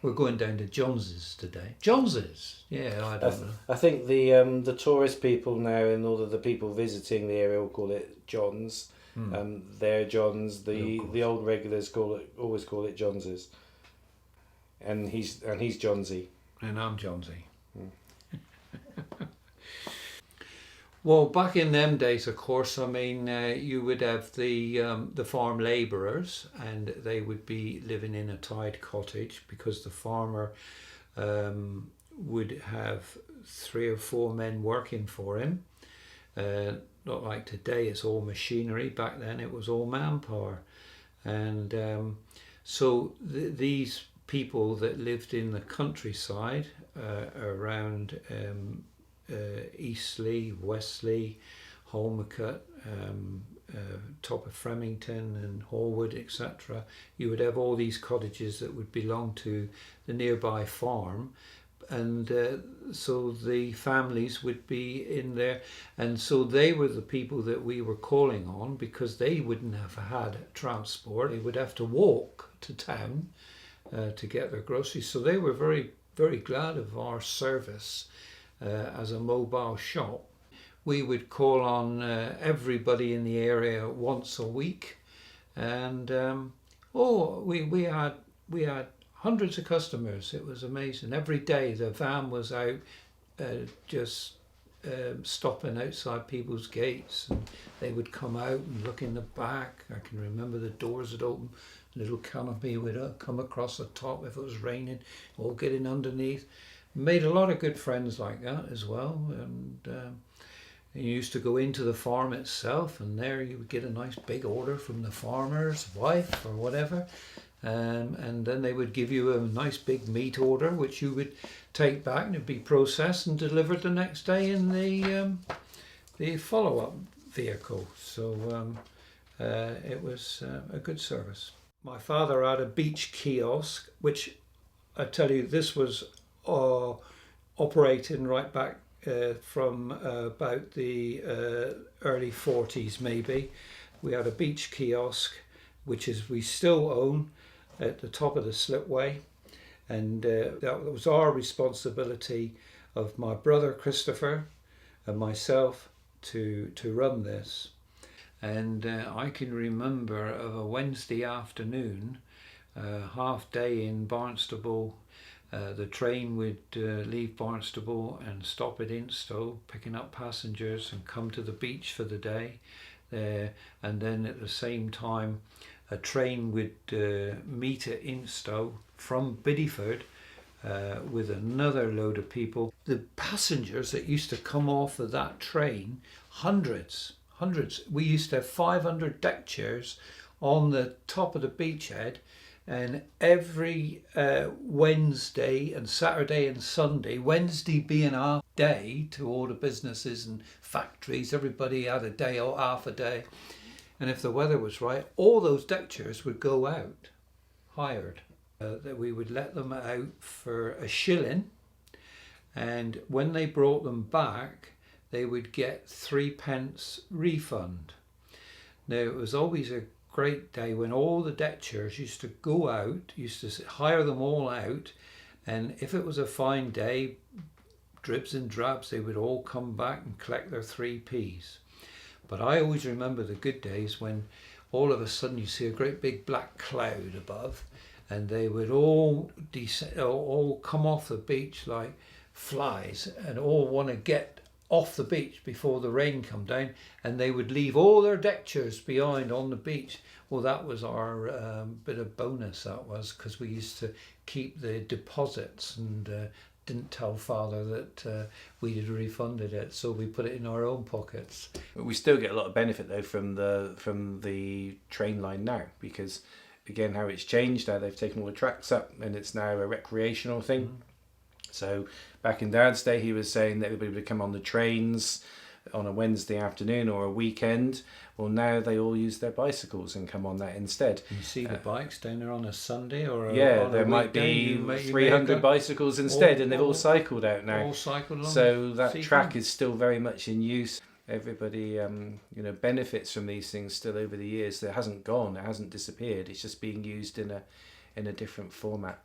We're going down to Johns's today. Johns's? Yeah, I don't know. I think the tourist people now and all of the people visiting the area will call it John's. They're John's. The old regulars always call it Johns's. And he's Johnsy. And I'm Johnsy. Well, back in them days, of course, I mean, you would have the farm labourers, and they would be living in a tied cottage because the farmer would have 3 or 4 men working for him. Not like today, it's all machinery. Back then, it was all manpower. And so these people that lived in the countryside around Eastleigh, Westley, Holmacott, top of Fremington and Horwood, etc. You would have all these cottages that would belong to the nearby farm, and so the families would be in there, and so they were the people that we were calling on because they wouldn't have had transport. They would have to walk to town to get their groceries, so they were very, very glad of our service as a mobile shop. We would call on everybody in the area once a week, and we had hundreds of customers. It was amazing. Every day the van was out just stopping outside people's gates, and they would come out and look in the back. I can remember the doors would open, a little canopy would come across the top if it was raining, all getting underneath. Made a lot of good friends like that as well, and you used to go into the farm itself, and there you would get a nice big order from the farmer's wife or whatever, and then they would give you a nice big meat order which you would take back, and it'd be processed and delivered the next day in the follow-up vehicle. So it was a good service. My father had a beach kiosk, which I tell you, this was operating right back from about the early 40s maybe. We had a beach kiosk, which we still own, at the top of the slipway, and that was our responsibility of my brother Christopher and myself to run this. And I can remember of a Wednesday afternoon, half day in Barnstaple. The train would leave Barnstaple and stop at Instow, picking up passengers and come to the beach for the day. And then at the same time, a train would meet at Instow from Bideford with another load of people. The passengers that used to come off of that train, hundreds. We used to have 500 deck chairs on the top of the beachhead. And every Wednesday and Saturday and Sunday, Wednesday being our day to all the businesses and factories, everybody had a day or half a day. And if the weather was right, all those deck chairs would go out, hired. That we would let them out for a shilling, and when they brought them back, they would get 3p refund. Now, it was always a great day when all the deck chairs used to go out, used to hire them all out, and if it was a fine day, dribs and drabs, they would all come back and collect their 3p's. But I always remember the good days when all of a sudden you see a great big black cloud above, and they would all come off the beach like flies and all want to get off the beach before the rain come down, and they would leave all their deck chairs behind on the beach. Well, that was our bit of bonus, that was, because we used to keep the deposits and didn't tell father that we had refunded it, so we put it in our own pockets. We still get a lot of benefit though from the train line now, because again, how it's changed now, they've taken all the tracks up and it's now a recreational thing. So back in Dad's day, he was saying that everybody would come on the trains on a Wednesday afternoon or a weekend. Well, now they all use their bicycles and come on that instead. You see the bikes down there on a Sunday or there might be 300 bicycles instead, and they've all cycled out now. All cycled along. So that track is still very much in use. Everybody benefits from these things still over the years. It hasn't gone, it hasn't disappeared. It's just being used in a different format.